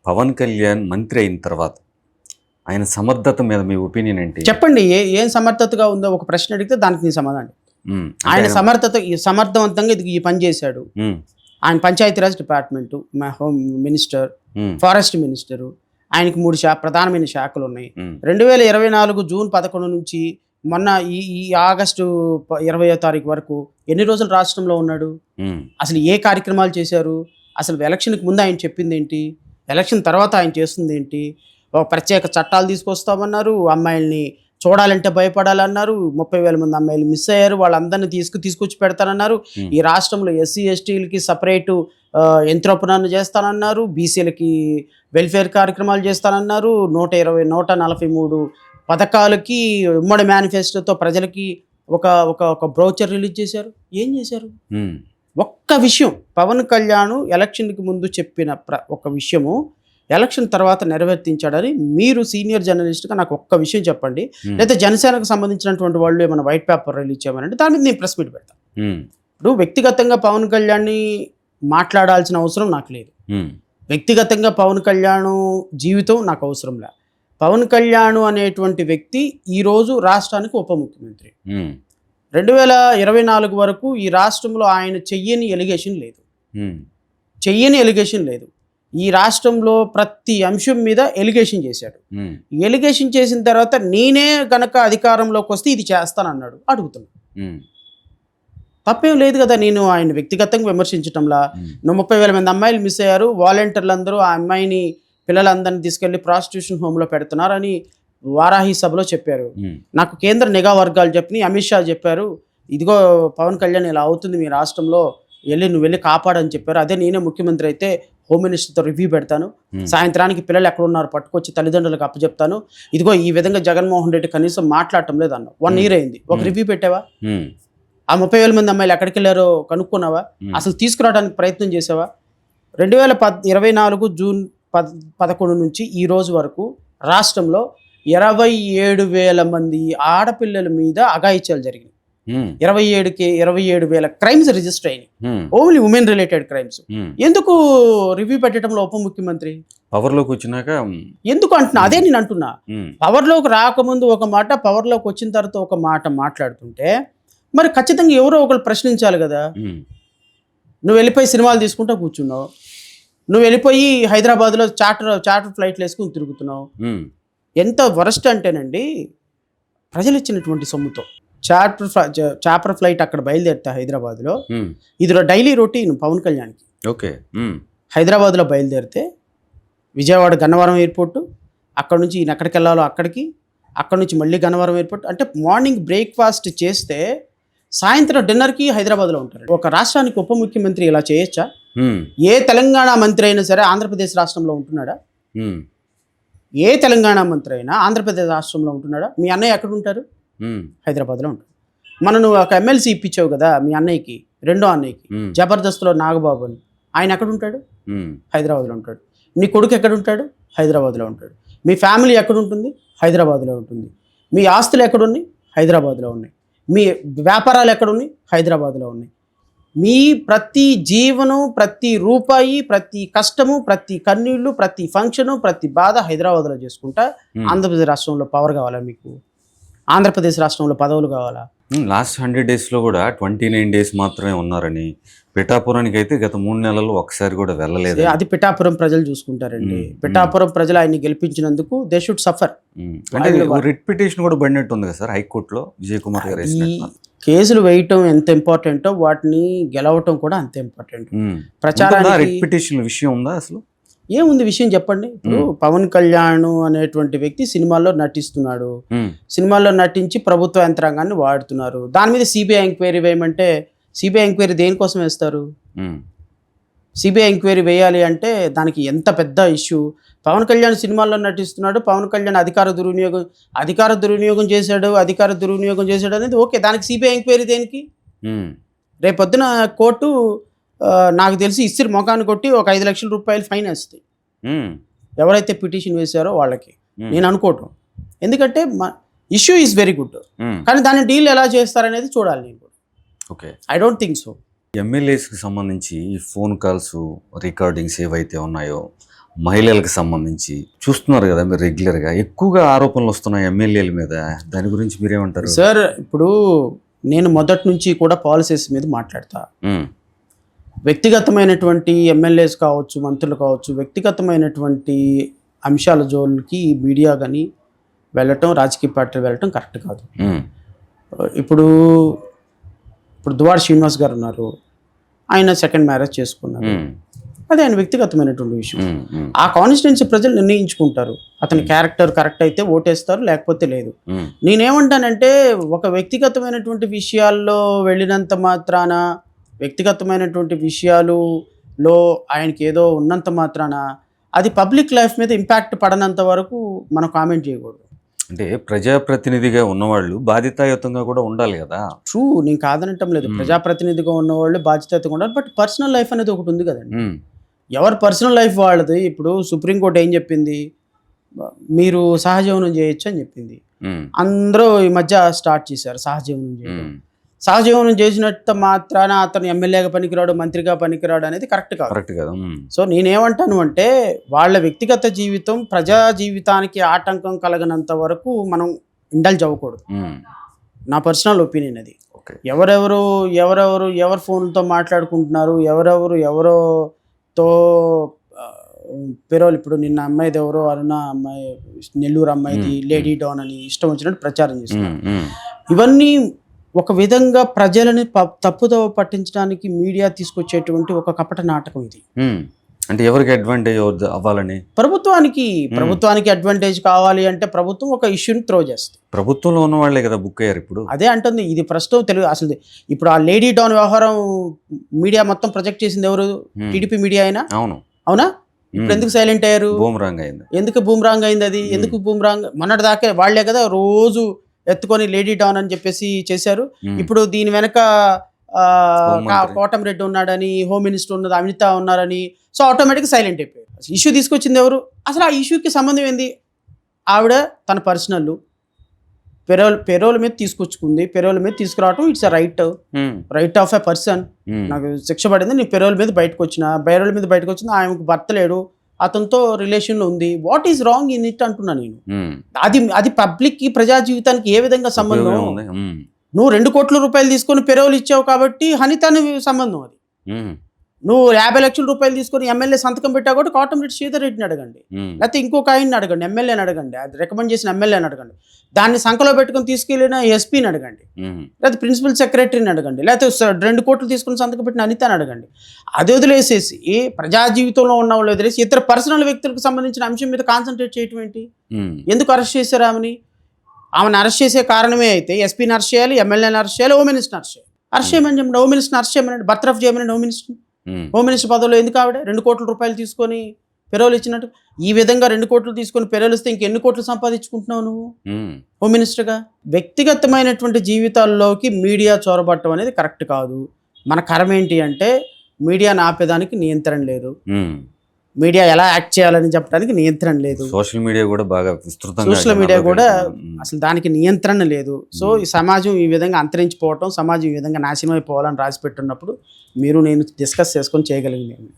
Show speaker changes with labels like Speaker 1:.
Speaker 1: పవన్ కళ్యాణ్ మంత్రి అయిన తర్వాత ఆయన సమర్థత మీద మీ ఒపీనియన్ ఏంటి?
Speaker 2: చెప్పండి, ఏం సమర్థతగా ఉందో ఒక ప్రశ్న అడిగితే దానికి నేను సమాధానం. ఆయన సమర్థవంతంగా ఈ పని చేశాడు. ఆయన Panchayati Raj department, home minister, forest minister, ఆయనకి 3 ప్రధానమైన శాఖలు ఉన్నాయి. 2024 జూన్ 11 నుంచి మొన్న ఈ ఆగస్టు 20వ తారీఖు వరకు ఎన్ని రోజులు రాష్ట్రంలో ఉన్నాడు? అసలు ఏ కార్యక్రమాలు చేశారు? అసలు ఎలక్షన్కి ముందు ఆయన చెప్పింది ఏంటి? ఎలక్షన్ తర్వాత ఆయన చేస్తుంది ఏంటి? ఒక ప్రత్యేక చట్టాలు తీసుకొస్తామన్నారు, అమ్మాయిల్ని చూడాలంటే భయపడాలన్నారు, 30,000 మంది అమ్మాయిలు మిస్ అయ్యారు, వాళ్ళందరినీ తీసుకొచ్చి పెడతానన్నారు. ఈ రాష్ట్రంలో ఎస్సీ ఎస్టీలకి సపరేటు యంత్రోపనాన్ని చేస్తానన్నారు, బీసీలకి వెల్ఫేర్ కార్యక్రమాలు చేస్తానన్నారు, 143 పథకాలకి ఉమ్మడి మేనిఫెస్టోతో ప్రజలకి ఒక బ్రోచర్ రిలీజ్ చేశారు. ఏం చేశారు? ఒక్క విషయం పవన్ కళ్యాణ్ ఎలక్షన్కి ముందు చెప్పిన ఒక విషయము ఎలక్షన్ తర్వాత నెరవేర్తించాడని మీరు సీనియర్ జర్నలిస్ట్గా నాకు ఒక్క విషయం చెప్పండి. లేదా జనసేనకు సంబంధించినటువంటి వాళ్ళు ఏమైనా వైట్ పేపర్ రిలీజ్ చేయమనంటే దాని మీద నేను ప్రెస్ మీట్ పెడతాను. ఇప్పుడు వ్యక్తిగతంగా పవన్ కళ్యాణ్ని మాట్లాడాల్సిన అవసరం నాకు లేదు. వ్యక్తిగతంగా పవన్ కళ్యాణ్ జీవితం నాకు అవసరం లే. పవన్ కళ్యాణ్ అనేటువంటి వ్యక్తి ఈరోజు రాష్ట్రానికి ఉప ముఖ్యమంత్రి. 2024 వరకు ఈ రాష్ట్రంలో ఆయన చెయ్యని ఎలిగేషన్ లేదు. ఈ రాష్ట్రంలో ప్రతి అంశం మీద ఎలిగేషన్ చేశాడు. ఎలిగేషన్ చేసిన తర్వాత నేనే గనక అధికారంలోకి వస్తే ఇది చేస్తానన్నాడు. అడుగుతున్నా, తప్పేం లేదు కదా. నేను ఆయన వ్యక్తిగతంగా విమర్శించటంలా. 30,000 మంది అమ్మాయిలు మిస్ అయ్యారు, వాలంటీర్లు అందరూ ఆ అమ్మాయిని పిల్లలందరినీ తీసుకెళ్లి ప్రాస్టిట్యూషన్ హోమ్లో పెడుతున్నారని వారాహి సభలో చెప్పారు. నాకు కేంద్ర నిఘా వర్గాలు చెప్పి అమిత్ షా చెప్పారు, ఇదిగో పవన్ కళ్యాణ్ ఇలా అవుతుంది మీ రాష్ట్రంలో, నువ్వు వెళ్ళి కాపాడని చెప్పారు. అదే నేనే ముఖ్యమంత్రి అయితే హోమ్ మినిస్టర్తో రివ్యూ పెడతాను, సాయంత్రానికి పిల్లలు ఎక్కడున్నారు పట్టుకొచ్చి తల్లిదండ్రులకు అప్పచెప్తాను, ఇదిగో ఈ విధంగా జగన్మోహన్ రెడ్డి కనీసం మాట్లాడటం లేదు అన్న. 1 year అయింది, ఒక రివ్యూ పెట్టావా? ఆ 30,000 మంది అమ్మాయిలు ఎక్కడికి వెళ్ళారో కనుక్కున్నావా? అసలు తీసుకురావడానికి ప్రయత్నం చేసావా? 2024 జూన్ 11 నుంచి ఈ రోజు వరకు రాష్ట్రంలో 27,000 మంది ఆడపిల్లల మీద అఘాయిత్యాలు జరిగినాయి. 27,000 క్రైమ్స్ రిజిస్టర్ అయినాయి, ఓన్లీ ఉమెన్ రిలేటెడ్ క్రైమ్స్. ఎందుకు రివ్యూ పెట్టడంలో ఉప ముఖ్యమంత్రి?
Speaker 1: పవర్లోకి వచ్చినాక
Speaker 2: ఎందుకు అంటున్నా? అదే నేను అంటున్నా. పవర్లోకి రాకముందు ఒక మాట, పవర్లోకి వచ్చిన తర్వాత ఒక మాట మాట్లాడుతుంటే మరి ఖచ్చితంగా ఎవరో ఒకరు ప్రశ్నించాలి కదా. నువ్వు వెళ్ళిపోయి సినిమాలు తీసుకుంటా కూర్చున్నావు, నువ్వు వెళ్ళిపోయి హైదరాబాద్లో చార్టర్ ఫ్లైట్లు వేసుకుని తిరుగుతున్నావు. ఎంత వరస్ట్ అంటేనండి, ప్రజలు ఇచ్చినటువంటి సొమ్ముతో చార్టర్ ఫ్లైట్ అక్కడ బయలుదేరుతా హైదరాబాద్లో. ఇది డైలీ రొటీన్ పవన్ కళ్యాణ్కి.
Speaker 1: ఓకే,
Speaker 2: హైదరాబాద్లో బయలుదేరితే విజయవాడ గన్నవరం ఎయిర్పోర్టు, అక్కడ నుంచి ఈయన ఎక్కడికి వెళ్ళాలో అక్కడికి, అక్కడ నుంచి మళ్ళీ గన్నవరం ఎయిర్పోర్ట్. అంటే మార్నింగ్ బ్రేక్ఫాస్ట్ చేస్తే సాయంత్రం డిన్నర్కి హైదరాబాద్లో ఉంటారు. ఒక రాష్ట్రానికి ఉప ముఖ్యమంత్రి ఇలా చేయొచ్చా? ఏ తెలంగాణ మంత్రి అయినా సరే ఆంధ్రప్రదేశ్ రాష్ట్రంలో ఉంటున్నాడా? ఏ తెలంగాణ మంత్రి అయినా ఆంధ్రప్రదేశ్ రాష్ట్రంలో ఉంటున్నాడా? మీ అన్నయ్య ఎక్కడ ఉంటారు? హైదరాబాద్లో ఉంటారు. నువ్వు ఒక ఎమ్మెల్సీ ఇప్పించావు కదా మీ అన్నయ్యకి, రెండో అన్నయ్యకి, జబర్దస్త్లో నాగబాబు అని. ఆయన ఎక్కడ ఉంటాడు? హైదరాబాద్లో ఉంటాడు. నీ కొడుకు ఎక్కడ ఉంటాడు? హైదరాబాద్లో ఉంటాడు. మీ ఫ్యామిలీ ఎక్కడ ఉంటుంది? హైదరాబాద్లో ఉంటుంది. మీ ఆస్తులు ఎక్కడున్నాయి? హైదరాబాద్లో ఉన్నాయి. మీ వ్యాపారాలు ఎక్కడున్నాయి? హైదరాబాద్లో ఉన్నాయి. మీ ప్రతి జీవనం, ప్రతి రూపాయి, ప్రతి కష్టము, ప్రతి కన్నీళ్లు, ప్రతి ఫంక్షను, ప్రతి బాధ హైదరాబాద్లో చేసుకుంటా ఆంధ్రప్రదేశ్ రాష్ట్రంలో పవర్ కావాలా మీకు? ఆంధ్రప్రదేశ్ రాష్ట్రంలో పదవులు కావాలా?
Speaker 1: లాస్ట్ 100 daysలో కూడా 29 days మాత్రమే ఉన్నారని. పిఠాపురానికి అయితే గత 3 నెలల్లో ఒకసారి కూడా వెళ్ళలేదు.
Speaker 2: అది పిఠాపురం ప్రజలు చూసుకుంటారండి. పిఠాపురం ప్రజలు ఆయన్ని గెలిపించినందుకు దే షుడ్ సఫర్.
Speaker 1: అంటే రిట్ పిటిషన్ కూడా పడినట్టు ఉంది కదా సార్ హైకోర్టులో, విజయ్ కుమార్ గారు.
Speaker 2: ఈ కేసులు వేయటం ఎంత ఇంపార్టెంటో వాటిని గెలవటం కూడా అంతే ఇంపార్టెంట్. ప్రచారానికి
Speaker 1: రిట్ పిటిషన్ విషయం ఉందా? అసలు
Speaker 2: ఏముంది విషయం చెప్పండి. ఇప్పుడు పవన్ కళ్యాణ్ అనేటువంటి వ్యక్తి సినిమాల్లో నటిస్తున్నాడు, సినిమాల్లో నటించి ప్రభుత్వ యంత్రాంగాన్ని వాడుతున్నారు. దాని మీద సిబిఐ ఎంక్వైరీ వేయమంటే సిబిఐ ఎంక్వైరీ దేనికోసం వేస్తారు? సిబిఐ ఎంక్వైరీ వేయాలి అంటే దానికి ఎంత పెద్ద ఇష్యూ. పవన్ కళ్యాణ్ సినిమాల్లో నటిస్తున్నాడు, పవన్ కళ్యాణ్ అధికార దుర్వినియోగం చేశాడు అనేది ఓకే. దానికి సిబిఐ ఎంక్వైరీ దేనికి? రేపొద్దున కోర్టు నాకు తెలిసి ఇస్త్రీ మొఖాన్ని కొట్టి ఒక 5 లక్షల రూపాయలు ఫైన్ వేస్తాయి ఎవరైతే పిటిషన్ వేశారో వాళ్ళకి, నేను అనుకోవటం. ఎందుకంటే ఇష్యూ ఈజ్ వెరీ గుడ్, కానీ దాన్ని డీల్ ఎలా చేస్తారనేది చూడాలి నేను.
Speaker 1: Okay,
Speaker 2: I don't think so.
Speaker 1: ఎమ్మెల్యేస్కి సంబంధించి ఈ ఫోన్ కాల్స్ రికార్డింగ్స్ ఏవైతే ఉన్నాయో మహిళలకు సంబంధించి చూస్తున్నారు కదా మీరు రెగ్యులర్గా, ఎక్కువగా ఆరోపణలు వస్తున్నాయి ఎమ్మెల్యేల మీద. దాని గురించి మీరేమంటారు?
Speaker 2: సార్ ఇప్పుడు నేను మొదటి నుంచి కూడా పాలసీస్ మీద మాట్లాడతా. వ్యక్తిగతమైనటువంటి ఎమ్మెల్యేస్ కావచ్చు, మంత్రులు కావచ్చు, వ్యక్తిగతమైనటువంటి అంశాల జోలికి మీడియా కానీ వెళ్ళటం, రాజకీయ పార్టీలు వెళ్ళటం కరెక్ట్ కాదు. ఇప్పుడు దువాడ శ్రీనివాస్ గారు ఉన్నారు, ఆయన సెకండ్ మ్యారేజ్ చేసుకున్నారు, అది ఆయన వ్యక్తిగతమైనటువంటి విషయం. ఆ కాన్స్టిట్యున్సీ ప్రజలు నిర్ణయించుకుంటారు, అతని క్యారెక్టర్ కరెక్ట్ అయితే ఓటేస్తారు, లేకపోతే లేదు. నేనేమంటానంటే ఒక వ్యక్తిగతమైనటువంటి విషయాల్లో వెళ్ళినంత మాత్రాన, వ్యక్తిగతమైనటువంటి విషయాలులో ఆయనకి ఏదో ఉన్నంత మాత్రాన అది పబ్లిక్ లైఫ్ మీద ఇంపాక్ట్ పడనంత వరకు మనం కామెంట్ చేయకూడదు.
Speaker 1: అంటే ప్రజాప్రతినిధిగా ఉన్నవాళ్ళు బాధ్యతాయుతంగా కూడా ఉండాలి కదా.
Speaker 2: ట్రూ, నేను కాదనటం లేదు, ప్రజాప్రతినిధిగా ఉన్నవాళ్ళు బాధ్యతగా ఉండాలి. బట్ పర్సనల్ లైఫ్ అనేది ఒకటి ఉంది కదండి. ఎవరి పర్సనల్ లైఫ్ వాళ్ళది. ఇప్పుడు సుప్రీంకోర్టు ఏం చెప్పింది, మీరు సహజీవనం చేయొచ్చు అని చెప్పింది. అందరూ ఈ మధ్య స్టార్ట్ చేశారు సహజీవనం చేయడం. సహజీవనం చేసినట్టు మాత్రాన అతను ఎమ్మెల్యేగా పనికిరాడు, మంత్రిగా పనికిరాడు అనేది కరెక్ట్ కాదు. సో నేనేమంటాను అంటే వాళ్ళ వ్యక్తిగత జీవితం ప్రజా జీవితానికి ఆటంకం కలగనంత వరకు మనం ఇండల్జ్ అవ్వకూడదు. నా పర్సనల్ ఒపీనియన్ అది. ఎవరి ఫోన్లతో మాట్లాడుకుంటున్నారు, ఎవరోతో పెరోల్, ఇప్పుడు నిన్న అమ్మాయిది ఎవరో అరుణ అమ్మాయి, నెల్లూరు అమ్మాయిది లేడీ డాన్ అని ఇష్టం వచ్చినట్టు ప్రచారం చేస్తున్నారు. ఇవన్నీ ఒక విధంగా ప్రజలని తప్పుదోవ పట్టించడానికి మీడియా తీసుకొచ్చేటువంటి ఒక కపట నాటకం ఇది.
Speaker 1: అంటే ఎవరికి అడ్వాంటేజ్ అవ్వాలని,
Speaker 2: ప్రభుత్వానికి అడ్వాంటేజ్ కావాలి అంటే ప్రభుత్వం ఒక ఇష్యూని త్రో చేస్తుంది.
Speaker 1: ప్రభుత్వంలో ఉన్న వాళ్ళే కదా బుక్ అయ్యారు. ఇప్పుడు అదే
Speaker 2: అంటుంది, ఇది ప్రస్తుతం తెలుగు అసలు. ఇప్పుడు ఆ లేడీ డాన్ వ్యవహారం మీడియా మొత్తం ప్రొజెక్ట్ చేసింది ఎవరు? టీడీపీ మీడియా అయినా. అవునా? ఇప్పుడు ఎందుకు సైలెంట్ అయ్యారు?
Speaker 1: బూమరాంగ్ అయింది.
Speaker 2: ఎందుకు బూమరాంగ్ అయింది అది? ఎందుకు బూమరాంగ్? మొన్నటి దాకా వాళ్లే కదా రోజు ఎత్తుకొని లేడీ డాన్ అని చెప్పేసి చేశారు. ఇప్పుడు దీని వెనక కోటమిరెడ్డి ఉన్నాడని, హోమ్ మినిస్టర్ ఉన్నది, అమిత ఉన్నారని, సో ఆటోమేటిక్గా సైలెంట్ అయిపోయారు. ఇష్యూ తీసుకొచ్చింది ఎవరు? అసలు ఆ ఇష్యూకి సంబంధం ఏంది? ఆవిడ తన పర్సనల్ పెరోల్ మీద తీసుకొచ్చుకుంది. పెరోల్ మీద తీసుకురావటం it's a right of a person. నాకు శిక్ష పడింది, నేను పెరోల్ మీద బయటకు వచ్చిన ఆమెకు భర్త లేడు, అతనితో రిలేషన్లో ఉంది. What is wrong in it అంటున్నా నేను. అది పబ్లిక్ కి, ప్రజా జీవితానికి ఏ విధంగా సంబంధం? నువ్వు 2 కోట్ల రూపాయలు తీసుకొని పెరోల్ ఇచ్చావు కాబట్టి హనితాని సంబంధం అది. నువ్వు 50 లక్షల రూపాయలు తీసుకొని ఎమ్మెల్యే సంతకం పెట్టావు కాబట్టి కోటమిరెడ్డి శ్రీధర్ రెడ్డిని అడగండి, లేకపోతే ఇంకొక ఆయన్ని అడగండి, ఎమ్మెల్యేని అడగండి, అది రికమెండ్ చేసిన ఎమ్మెల్యేని అడగండి, దాన్ని సంఖలో పెట్టుకుని తీసుకెళ్ళిన ఎస్పీని అడగండి, లేకపోతే ప్రిన్సిపల్ సెక్రటరీని అడగండి, లేకపోతే 2 కోట్లు తీసుకుని సంతకం పెట్టిన అనితని అడగండి. అది వదిలేసేసి ప్రజా జీవితంలో ఉన్న వాళ్ళు వదిలేసి ఇతర పర్సనల్ వ్యక్తులకు సంబంధించిన అంశం మీద కాన్సన్ట్రేట్ చేయటం ఏంటి? ఎందుకు అరెస్ట్ చేశారు ఆమెను అరెస్ట్ చేసే కారణమే అయితే ఎస్పీని అరెస్ట్ చేయాలి, ఎమ్మెల్యేని అరెస్ట్ చేయాలి, హోమ్ మినిస్టర్ని అరెస్ట్ చేయాలి. అరెస్ట్ చేయమని చెప్పండి, హోమ్ మినిస్టర్ని అరెస్ట్ చేయమని, బర్తరఫ్ చేయమని హోమ్ మినిస్టర్ పదవిలో ఎందుకు ఆవిడ 2 కోట్ల రూపాయలు తీసుకొని పెరోల్ ఇచ్చినట్టు? ఈ విధంగా 2 కోట్లు తీసుకొని పెరోల్ ఇస్తే ఇంకెన్ని కోట్లు సంపాదించుకుంటున్నావు నువ్వు హోమ్ మినిస్టర్గా? వ్యక్తిగతమైనటువంటి జీవితాల్లోకి మీడియా చొరబట్టడం అనేది కరెక్ట్ కాదు. మన కరం ఏంటి అంటే మీడియాని ఆపేదానికి నియంత్రణ లేదు, మీడియా ఎలా యాక్ట్ చేయాలని చెప్పడానికి నియంత్రణ లేదు, సోషల్ మీడియా కూడా అసలు దానికి నియంత్రణ లేదు. సో ఈ సమాజం ఈ విధంగా అంతరించిపోవటం, సమాజం ఈ విధంగా నాశనం అయిపోవాలని రాసి పెట్టున్నప్పుడు మీరు నేను డిస్కస్ చేసుకొని చేయగలిగింది.